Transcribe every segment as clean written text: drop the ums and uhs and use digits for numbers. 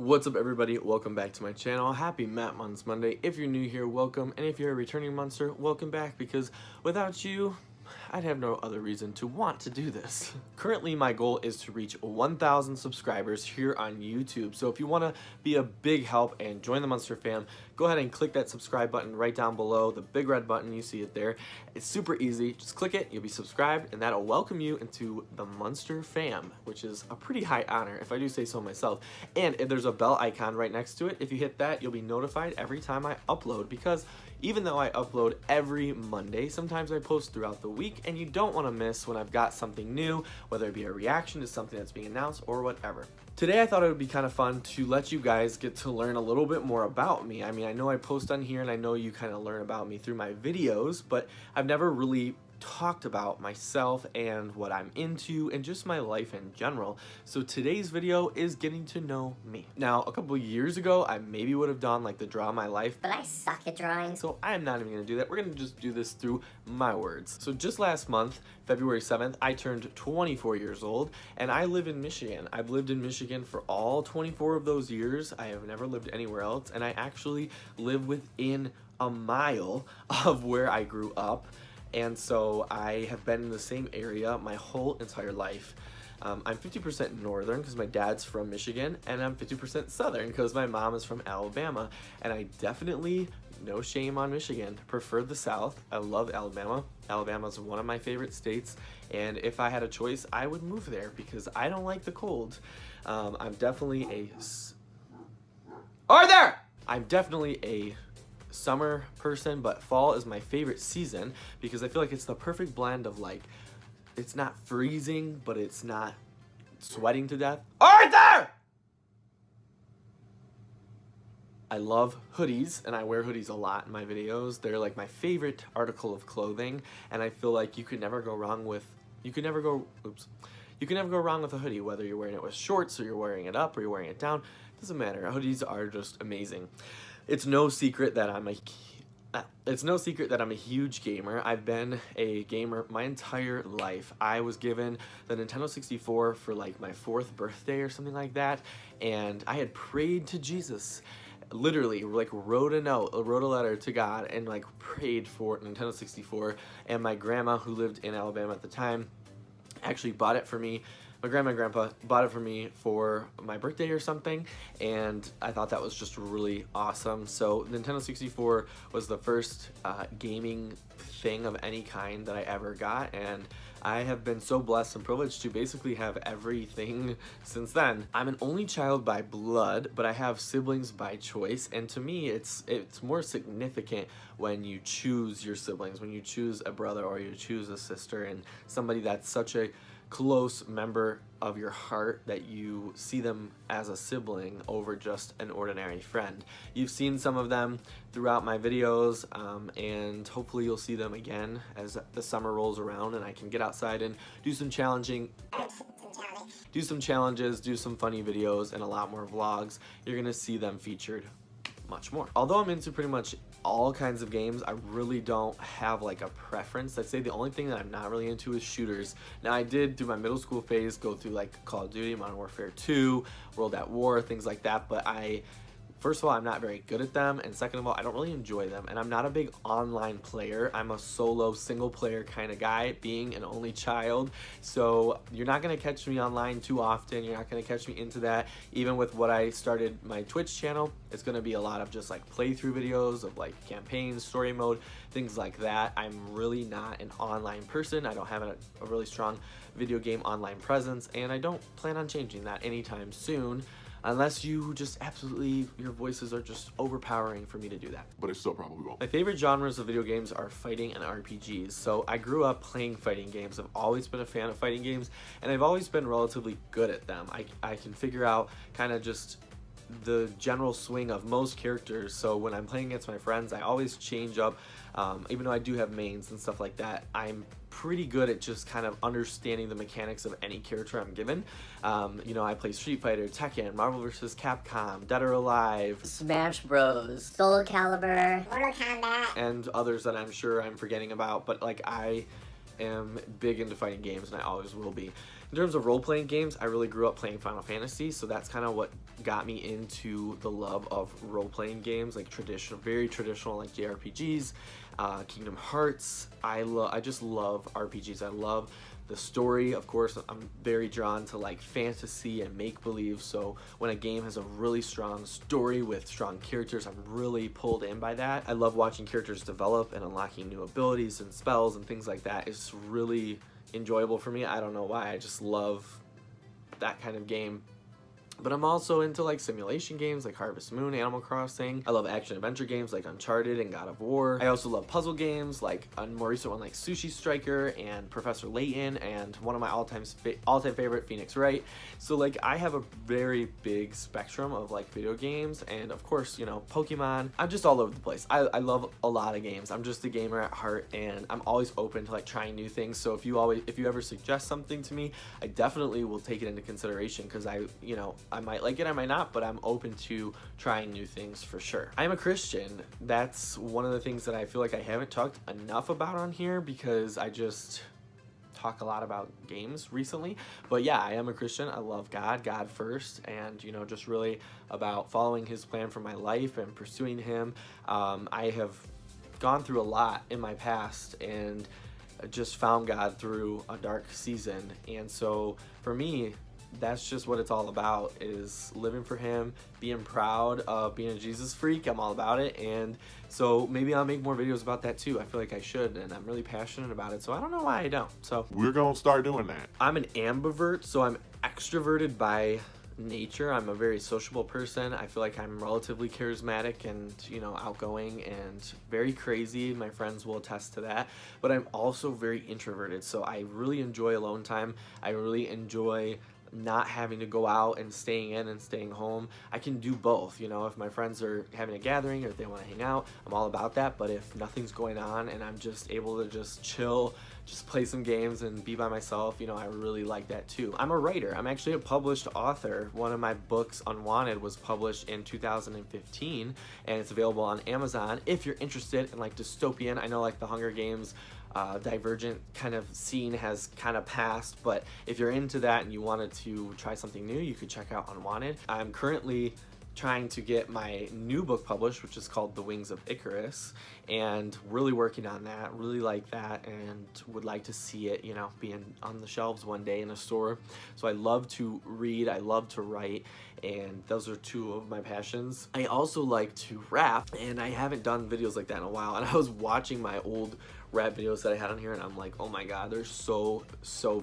What's up, everybody? Welcome back to my channel. Happy Muns Monday. If you're new here, welcome, and if you're a returning monster, welcome back, because without you, I'd have no other reason to want to do this. Currently, my goal is to reach 1,000 subscribers here on YouTube. So if you want to be a big help and join the Monster fam, go ahead and click that subscribe button right down below, the big red button, you see it there. It's super easy. Just click it, you'll be subscribed, and that'll welcome you into the Monster fam, which is a pretty high honor, if I do say so myself. And if there's a bell icon right next to it, if you hit that, you'll be notified every time I upload, because even though I upload every Monday, sometimes I post throughout the week, and you don't want to miss when I've got something new, whether it be a reaction to something that's being announced or whatever. Today I thought it would be kind of fun to let you guys get to learn a little bit more about me. I mean, I know I post on here and I know you kind of learn about me through my videos, but I've never really talked about myself and what I'm into and just my life in general. So today's video is getting to know me. Now, a couple years ago, I maybe would have done like the draw my life, but I suck at drawing. So I am not even gonna do that. We're gonna just do this through my words. So just last month, February 7th, I turned 24 years old, and I live in Michigan. I've lived in Michigan for all 24 of those years. I have never lived anywhere else, and I actually live within a mile of where I grew up. And so I have been in the same area my whole entire life. I'm 50% northern because my dad's from Michigan, and I'm 50% southern because my mom is from Alabama. And I definitely, no shame on Michigan, prefer the South. I love Alabama. Alabama's one of my favorite states, and if I had a choice, I would move there because I don't like the cold. I'm definitely a summer person, but fall is my favorite season because I feel like it's the perfect blend of, like, it's not freezing, but it's not sweating to death. Arthur! I love hoodies, and I wear hoodies a lot in my videos. They're like my favorite article of clothing, and I feel like you could never go wrong with a hoodie, whether you're wearing it with shorts or you're wearing it up or you're wearing it down. Doesn't matter. Hoodies are just amazing. It's no secret that I'm a huge gamer. I've been a gamer my entire life. I was given the Nintendo 64 for like my 4th birthday or something like that, and I had prayed to Jesus. Literally, like, wrote a letter to God and like prayed for Nintendo 64, and my grandma, who lived in Alabama at the time, actually bought it for me. My grandma and grandpa bought it for me for my birthday or something, and I thought that was just really awesome. So Nintendo 64 was the first gaming thing of any kind that I ever got, and I have been so blessed and privileged to basically have everything since then. I'm an only child by blood, but I have siblings by choice, and to me it's more significant when you choose your siblings, when you choose a brother or you choose a sister, and somebody that's such a close member of your heart that you see them as a sibling over just an ordinary friend. You've seen some of them throughout my videos, and hopefully you'll see them again as the summer rolls around and I can get outside and do some challenges, do some funny videos, and a lot more vlogs. You're gonna see them featured much more. Although I'm into pretty much all kinds of games, I really don't have like a preference. I'd say the only thing that I'm not really into is shooters. Now, I did through my middle school phase go through like Call of Duty, Modern Warfare 2, World at War, things like that, but first of all, I'm not very good at them, and second of all, I don't really enjoy them, and I'm not a big online player. I'm a solo, single-player kind of guy, being an only child, so you're not going to catch me online too often. You're not going to catch me into that. Even with what I started my Twitch channel, it's going to be a lot of just like playthrough videos of like campaigns, story mode, things like that. I'm really not an online person. I don't have a really strong video game online presence, and I don't plan on changing that anytime soon. Unless you just absolutely, your voices are just overpowering for me to do that. But it still probably won't. My favorite genres of video games are fighting and RPGs. So I grew up playing fighting games. I've always been a fan of fighting games, and I've always been relatively good at them. I can figure out kind of just the general swing of most characters. So when I'm playing against my friends, I always change up. Even though I do have mains and stuff like that, I'm pretty good at just kind of understanding the mechanics of any character I'm given. You know, I play Street Fighter, Tekken, Marvel vs. Capcom, Dead or Alive, Smash Bros, Soul Calibur, Mortal Kombat, and others that I'm sure I'm forgetting about, but like I am big into fighting games and I always will be. In terms of role-playing games, I really grew up playing Final Fantasy, so that's kind of what got me into the love of role-playing games, like very traditional like JRPGs, Kingdom Hearts. I just love RPGs. I love the story. Of course, I'm very drawn to like fantasy and make-believe, so when a game has a really strong story with strong characters, I'm really pulled in by that. I love watching characters develop and unlocking new abilities and spells and things like that. It's really enjoyable for me. I don't know why, I just love that kind of game. But I'm also into like simulation games like Harvest Moon, Animal Crossing. I love action adventure games like Uncharted and God of War. I also love puzzle games like a more recent one like Sushi Striker and Professor Layton, and one of my all-time favorite, Phoenix Wright. So like I have a very big spectrum of like video games, and of course, you know, Pokemon. I'm just all over the place. I love a lot of games. I'm just a gamer at heart, and I'm always open to like trying new things. So if you ever suggest something to me, I definitely will take it into consideration, because I might like it, I might not, but I'm open to trying new things for sure. I'm a Christian. That's one of the things that I feel like I haven't talked enough about on here, because I just talk a lot about games recently. But yeah, I am a Christian. I love God first, and you know, just really about following his plan for my life and pursuing him. I have gone through a lot in my past, and just found God through a dark season, and so for me, that's just what it's all about, is living for him, being proud of being a Jesus freak. I'm all about it, and so maybe I'll make more videos about that too. I feel like I should, and I'm really passionate about it, so I don't know why I don't. So we're gonna start doing that. I'm an ambivert, so I'm extroverted by nature. I'm a very sociable person. I feel like I'm relatively charismatic and, you know, outgoing and very crazy. My friends will attest to that. But I'm also very introverted, so I really enjoy alone time. I really enjoy not having to go out and staying in and staying home. I can do both, you know. If my friends are having a gathering or if they want to hang out, I'm all about that. But if nothing's going on and I'm just able to just chill, just play some games and be by myself, you know, I really like that too. I'm a writer. I'm actually a published author. One of my books, Unwanted, was published in 2015, and it's available on Amazon if you're interested in like dystopian. I know like the Hunger Games Divergent kind of scene has kind of passed, but if you're into that and you wanted to try something new, you could check out Unwanted. I'm currently trying to get my new book published, which is called The Wings of Icarus, and really working on that. Really like that, and would like to see it, you know, being on the shelves one day in a store. So I love to read, I love to write, and those are two of my passions. I also like to rap, and I haven't done videos like that in a while, and I was watching my old rap videos that I had on here, and I'm like, oh my god, they're so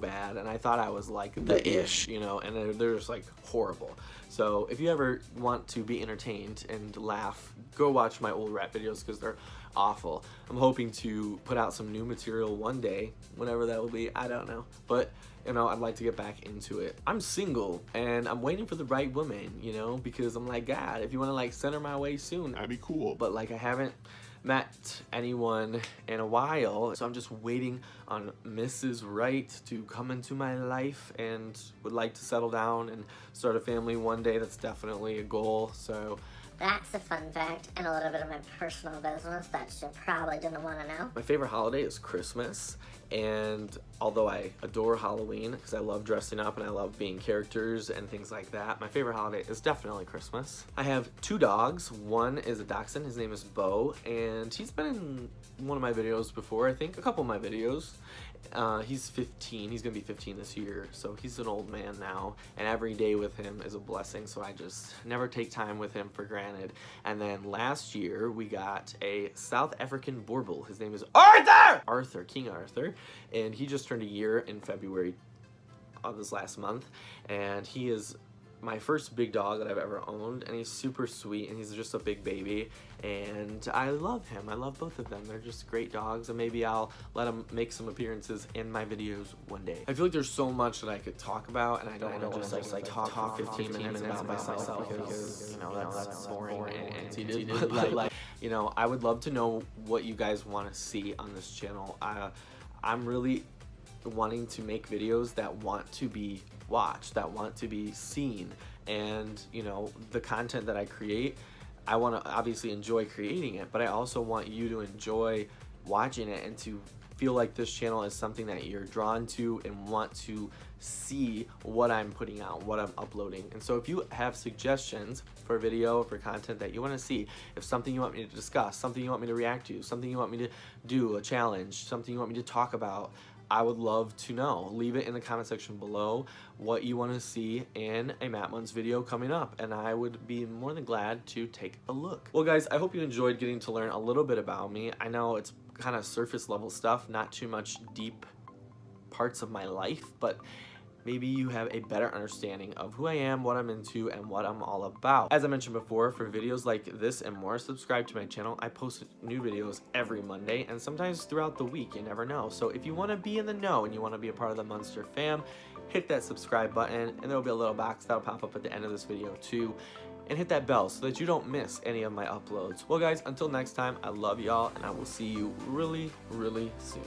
bad, and I thought I was like the ish, you know, and they're just like horrible. So if you ever want to be entertained and laugh, go watch my old rap videos, because they're awful. I'm hoping to put out some new material one day, whenever that will be, I don't know, but you know, I'd like to get back into it. I'm single, and I'm waiting for the right woman, you know, because I'm like, God, if you want to like send her my way soon, That'd be cool. but like I haven't met anyone in a while, so I'm just waiting on Mrs. Right to come into my life, and would like to settle down and start a family one day. That's definitely a goal. So That's a fun fact and a little bit of my personal business that you probably didn't want to know. my favorite holiday is Christmas, and although I adore Halloween because I love dressing up and I love being characters and things like that, my favorite holiday is definitely Christmas. I have two dogs. One is a dachshund. His name is Bo, and he's been in one of my videos before, I think, a couple of my videos. He's 15. He's gonna be 15 this year, so he's an old man now, and every day with him is a blessing, so I just never take time with him for granted. And then last year we got a South African Borbal. His name is King Arthur, and he just turned a year in February of this last month, and he is my first big dog that I've ever owned, and he's super sweet, and he's just a big baby, and I love him. I love both of them. They're just great dogs, and maybe I'll let them make some appearances in my videos one day. I feel like there's so much that I could talk about, and I don't want to just like talk 15 minutes about myself, because you know that's boring and conceited. But like, you know, I would love to know what you guys want to see on this channel. I'm really wanting to make videos that want to be watched, that want to be seen, and you know, the content that I create, I want to obviously enjoy creating it, but I also want you to enjoy watching it and to feel like this channel is something that you're drawn to and want to see what I'm putting out, what I'm uploading. And so if you have suggestions for video, for content that you want to see, if something you want me to discuss, something you want me to react to, something you want me to do, a challenge, something you want me to talk about, I would love to know. Leave it in the comment section below what you want to see in a Matt Muns video coming up, and I would be more than glad to take a look. Well guys, I hope you enjoyed getting to learn a little bit about me. I know it's kind of surface level stuff, not too much deep parts of my life, but maybe you have a better understanding of who I am, what I'm into, and what I'm all about. As I mentioned before, for videos like this and more, subscribe to my channel. I post new videos every Monday and sometimes throughout the week, you never know. So if you want to be in the know and you want to be a part of the Munster fam, hit that subscribe button, and there'll be a little box that'll pop up at the end of this video too. And hit that bell so that you don't miss any of my uploads. Well guys, until next time, I love y'all, and I will see you really, really soon.